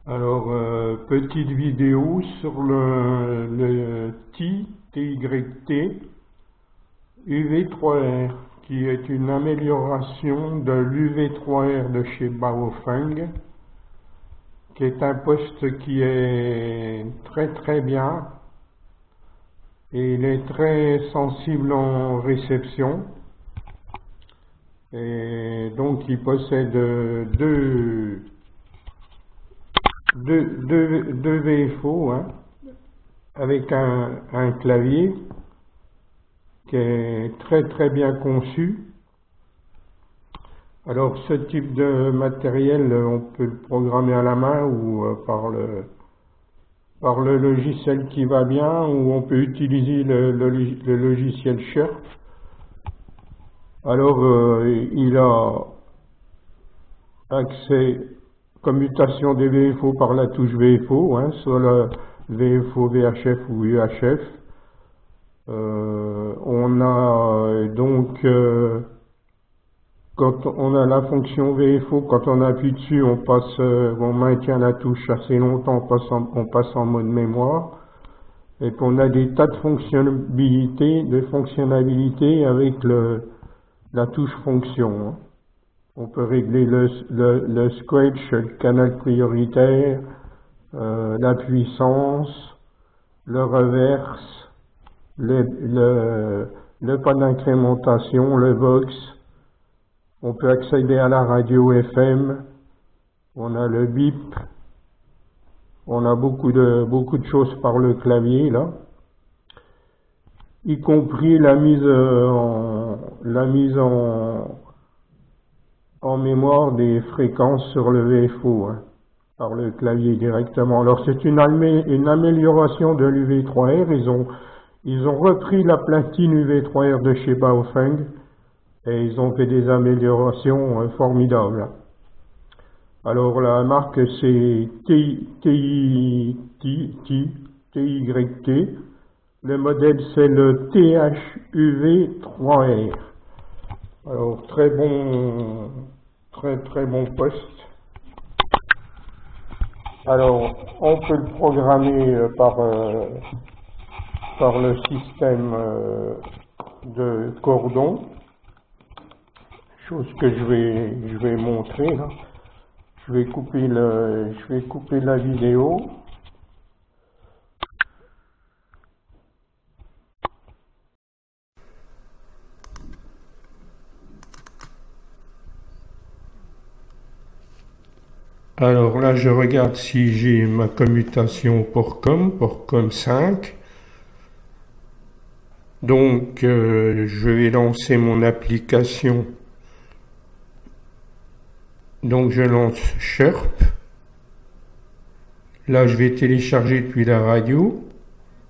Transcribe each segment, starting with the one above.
Alors, petite vidéo sur le TYT UV3R, qui est une amélioration de l'UV3R de chez Baofeng, qui est un poste qui est très bien, et il est très sensible en réception, et donc il possède deux VFO, hein, avec un clavier qui est très bien conçu. Alors ce type de matériel, on peut le programmer à la main ou par le logiciel qui va bien, ou on peut utiliser le logiciel Sharp. Alors il a accès commutation des VFO par la touche VFO, hein, soit le VFO VHF ou UHF. On a donc, quand on a la fonction VFO, quand on appuie dessus, on maintient la touche assez longtemps, on passe en mode mémoire. Et puis on a des tas de fonctionnalités avec la touche fonction, hein. On peut régler le scratch, le canal prioritaire, la puissance, le reverse, le pas d'incrémentation, le Vox. On peut accéder à la radio FM. On a le bip. On a beaucoup de choses par le clavier là, y compris la mise en mémoire des fréquences sur le VFO, hein, par le clavier directement. Alors c'est une amélioration de l'UV3R. Ils ont repris la platine UV3R de chez Baofeng et ils ont fait des améliorations formidables. Alors la marque c'est TYT. Le modèle c'est le THUV3R. Alors très bon poste. Alors on peut le programmer par le système de cordon, chose que je vais montrer là. Je vais couper la vidéo. Alors là, je regarde si j'ai ma commutation PORCOM 5. Donc, je vais lancer mon application. Donc, je lance Sharp. Là, je vais télécharger depuis la radio.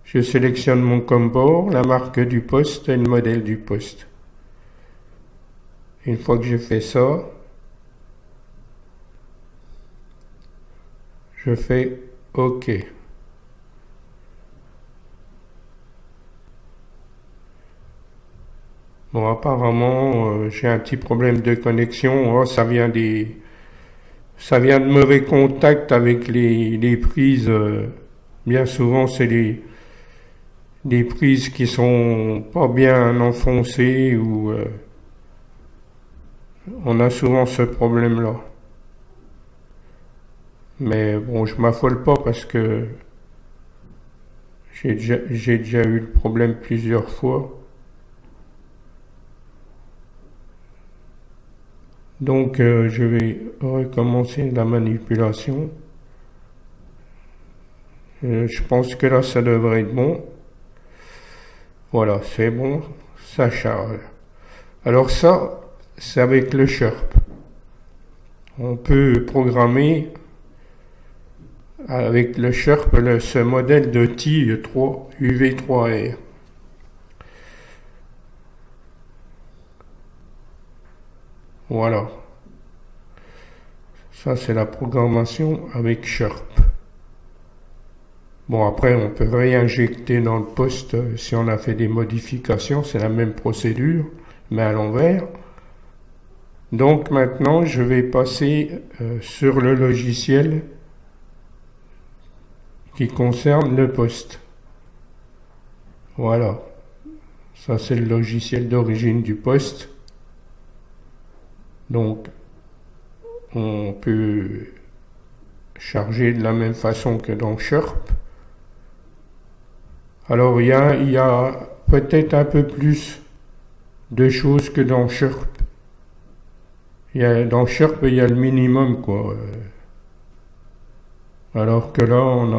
Je sélectionne mon COM-port, la marque du poste et le modèle du poste. Une fois que j'ai fait ça, je fais OK. Bon, apparemment, j'ai un petit problème de connexion. Oh, ça vient de mauvais contacts avec les prises. Bien souvent, c'est des prises qui sont pas bien enfoncées, ou on a souvent ce problème-là. Mais bon, je m'affole pas parce que j'ai déjà eu le problème plusieurs fois. Donc je vais recommencer la manipulation. Je pense que là ça devrait être bon. Voilà, c'est bon, ça charge. Alors ça, c'est avec le Sharp. On peut programmer avec le Sharp ce modèle de UV3R. Voilà. Ça, c'est la programmation avec Sharp. Bon, après, on peut réinjecter dans le poste si on a fait des modifications. C'est la même procédure, mais à l'envers. Donc maintenant, je vais passer sur le logiciel qui concerne le poste. Voilà. Ça, c'est le logiciel d'origine du poste. Donc, on peut charger de la même façon que dans Sharp. Alors, il y a peut-être un peu plus de choses que dans Sharp. Dans Sharp, il y a le minimum, quoi. Alors que là, on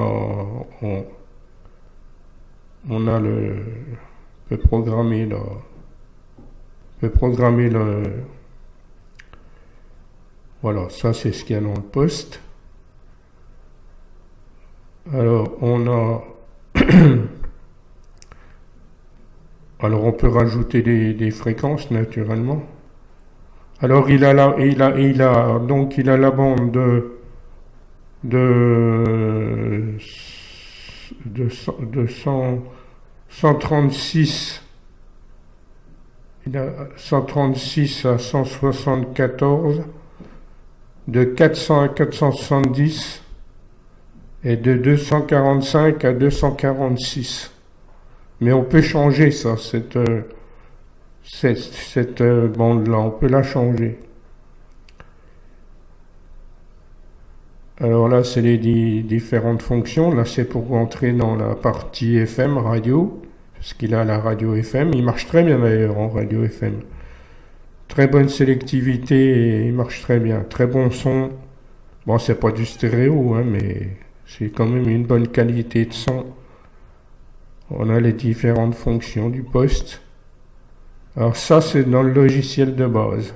a peut programmer voilà, ça c'est ce qu'il y a dans le poste. Alors, alors on peut rajouter des fréquences naturellement. Alors il a la bande de 136. Il a 136 à 174, de 400 à 470 et de 245 à 246. Mais on peut changer ça, cette bande-là, on peut la changer. Alors là, c'est les différentes fonctions. Là, c'est pour rentrer dans la partie FM, radio, parce qu'il a la radio FM. Il marche très bien d'ailleurs en radio FM. Très bonne sélectivité et il marche très bien. Très bon son. Bon, c'est pas du stéréo, hein, mais c'est quand même une bonne qualité de son. On a les différentes fonctions du poste. Alors ça, c'est dans le logiciel de base.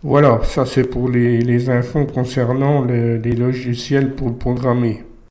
Voilà, ça c'est pour les infos concernant les logiciels pour le programmer.